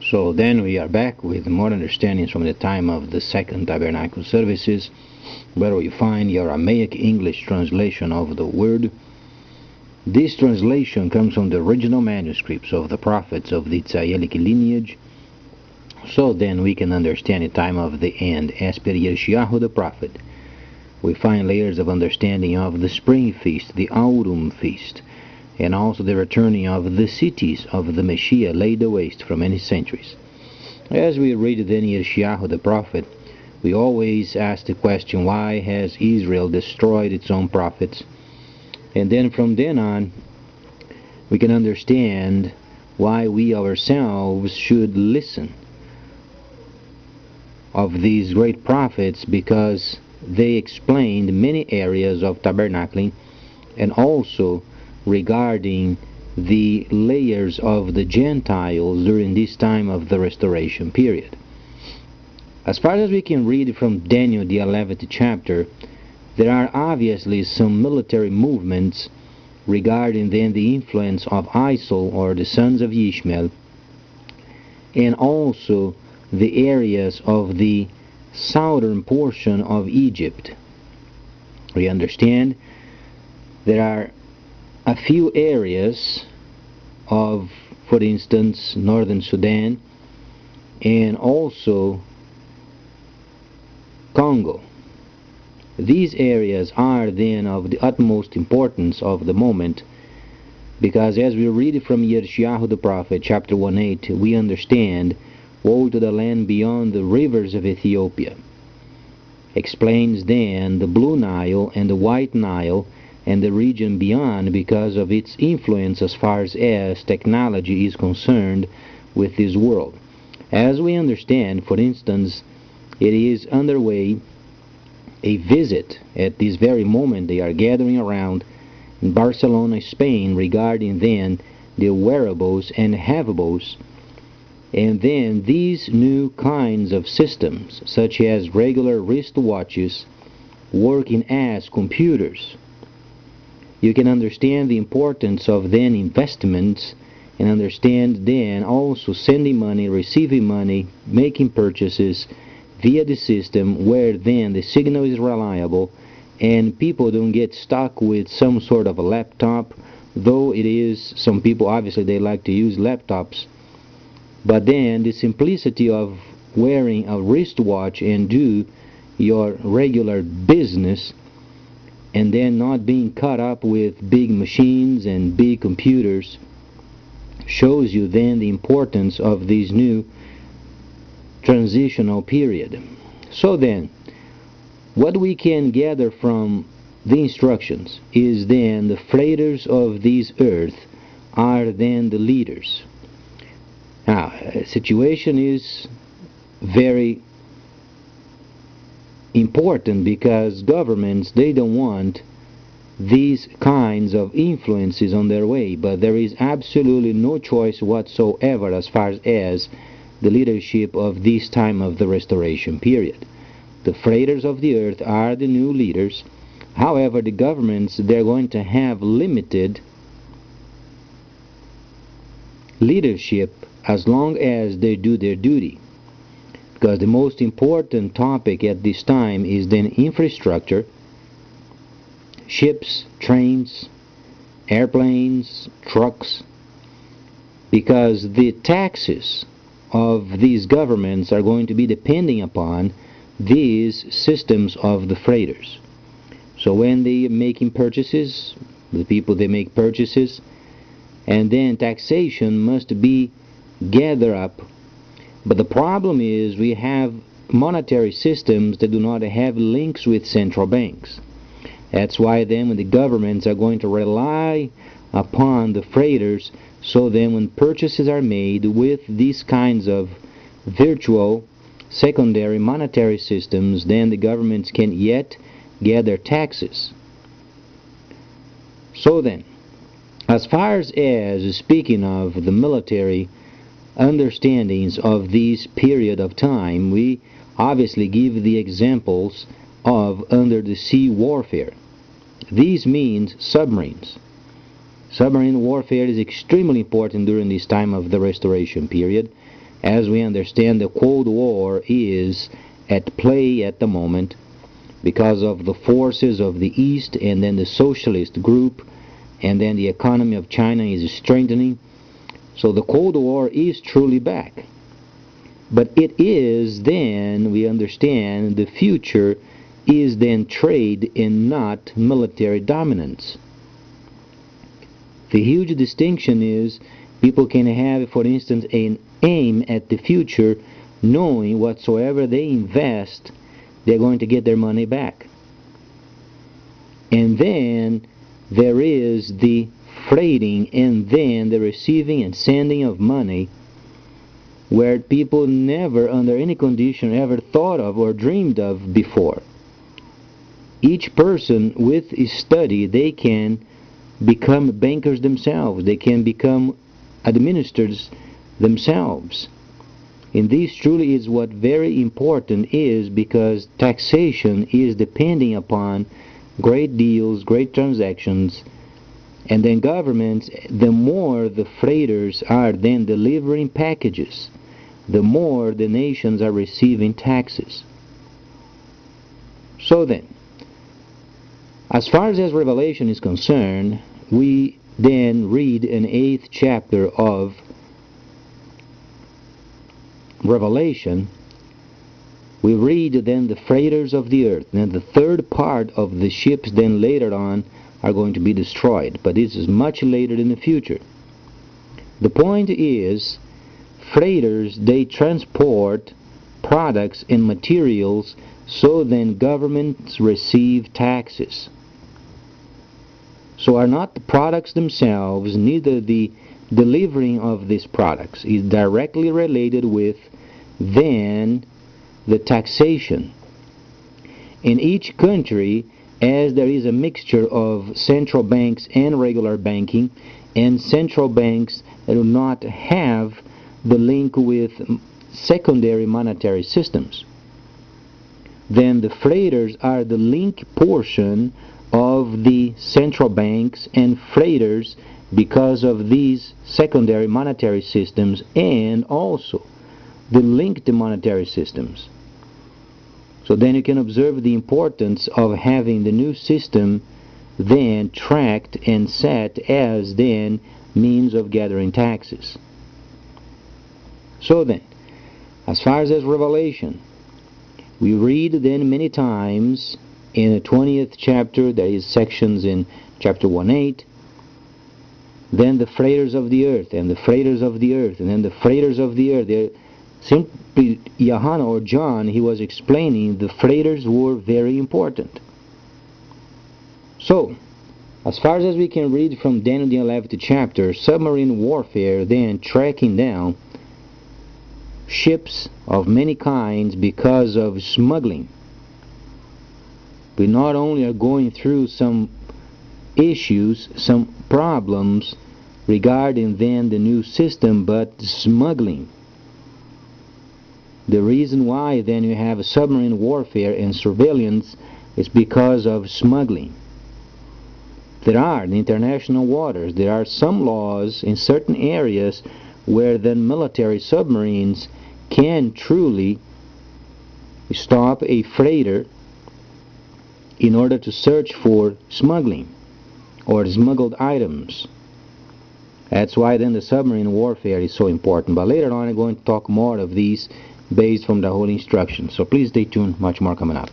So then we are back with more understandings from the time of the Second Tabernacle services, where we find the Aramaic English translation of the word. This translation comes from the original manuscripts of the prophets of the Tzayelic lineage, so then we can understand the time of the end. As per Yeshayahu the prophet, we find layers of understanding of the spring feast, the autumn feast, and also the returning of the cities of the Messiah laid waste for many centuries. As we read then Yeshayahu the prophet, we always ask the question, why has Israel destroyed its own prophets? And then from then on, we can understand why we ourselves should listen of these great prophets, because they explained many areas of tabernacling, and also regarding the layers of the Gentiles during this time of the restoration period. As far as we can read from Daniel the 11th chapter, there are obviously some military movements regarding then the influence of Isol, or the sons of Ishmael, and also the areas of the southern portion of Egypt. We understand there are a few areas of, for instance, northern Sudan and also Congo. These areas are then of the utmost importance of the moment, because as we read from Yeshayahu the prophet, chapter 1:8, we understand, woe to the land beyond the rivers of Ethiopia. Explains then the Blue Nile and the White Nile and the region beyond, because of its influence as far as technology is concerned with this world. As we understand, for instance, it is underway a visit at this very moment. They are gathering around in Barcelona, Spain, regarding then the wearables and havables, and then these new kinds of systems, such as regular wristwatches working as computers. You can understand the importance of then investments, and understand then also sending money, receiving money, making purchases via the system, where then the signal is reliable and people don't get stuck with some sort of a laptop, though it is, some people obviously they like to use laptops, but then the simplicity of wearing a wristwatch and do your regular business, and then not being caught up with big machines and big computers, shows you then the importance of this new transitional period. So then, what we can gather from the instructions is then the freighters of this earth are then the leaders. Now, the situation is very important, because governments, they don't want these kinds of influences on their way, but there is absolutely no choice whatsoever as far as the leadership of this time of the restoration period. The freighters of the earth are the new leaders. However, the governments, they're going to have limited leadership as long as they do their duty, because the most important topic at this time is then infrastructure, ships, trains, airplanes, trucks, because the taxes of these governments are going to be depending upon these systems of the freighters. So when they are making purchases, the people, they make purchases, and then taxation must be gathered up. But the problem is we have monetary systems that do not have links with central banks. That's why then when the governments are going to rely upon the freighters, so then when purchases are made with these kinds of virtual secondary monetary systems, then the governments can yet gather taxes. So then, as far as speaking of the military understandings of this period of time, we obviously give the examples of under the sea warfare. These means submarines. Submarine warfare is extremely important during this time of the restoration period, As we understand, the Cold War is at play at the moment because of the forces of the East and then the socialist group, and then the economy of China is strengthening. So the Cold War is truly back. But it is then, we understand, the future is then trade and not military dominance. The huge distinction is people can have, for instance, an aim at the future, knowing whatsoever they invest, they're going to get their money back. And then there is the freighting and then the receiving and sending of money, where people never under any condition ever thought of or dreamed of before. Each person with his study, they can become bankers themselves, they can become administrators themselves. And this truly is what very important is, because taxation is depending upon great deals, great transactions, and then governments, the more the freighters are then delivering packages, the more the nations are receiving taxes. So then, as far as Revelation is concerned, we then read an 8th chapter of Revelation. We read then the freighters of the earth, and the third part of the ships then later on are going to be destroyed, but this is much later in the future. The point is, freighters, they transport products and materials, so then governments receive taxes. So are not the products themselves, neither the delivering of these products is directly related with then the taxation. In each country, as there is a mixture of central banks and regular banking, and central banks that do not have the link with secondary monetary systems, then the freighters are the link portion of the central banks and freighters because of these secondary monetary systems, and also the linked monetary systems. So then you can observe the importance of having the new system then tracked and set as then means of gathering taxes. So then, as far as Revelation, we read then many times in the 20th chapter, there is sections in chapter 1:8, then the freighters of the earth, and the freighters of the earth, and then the freighters of the earth. They're simply, Johanna or John, he was explaining the freighters were very important. So, as far as we can read from Daniel the 11th chapter, submarine warfare, then tracking down ships of many kinds because of smuggling. We not only are going through some issues, some problems regarding then the new system, but smuggling. The reason why then you have submarine warfare and surveillance is because of smuggling. There are in international waters, there are some laws in certain areas where then military submarines can truly stop a freighter in order to search for smuggling or smuggled items. That's why then the submarine warfare is so important. But later on I'm going to talk more of these based from the Holy Instructions. So please stay tuned, much more coming up.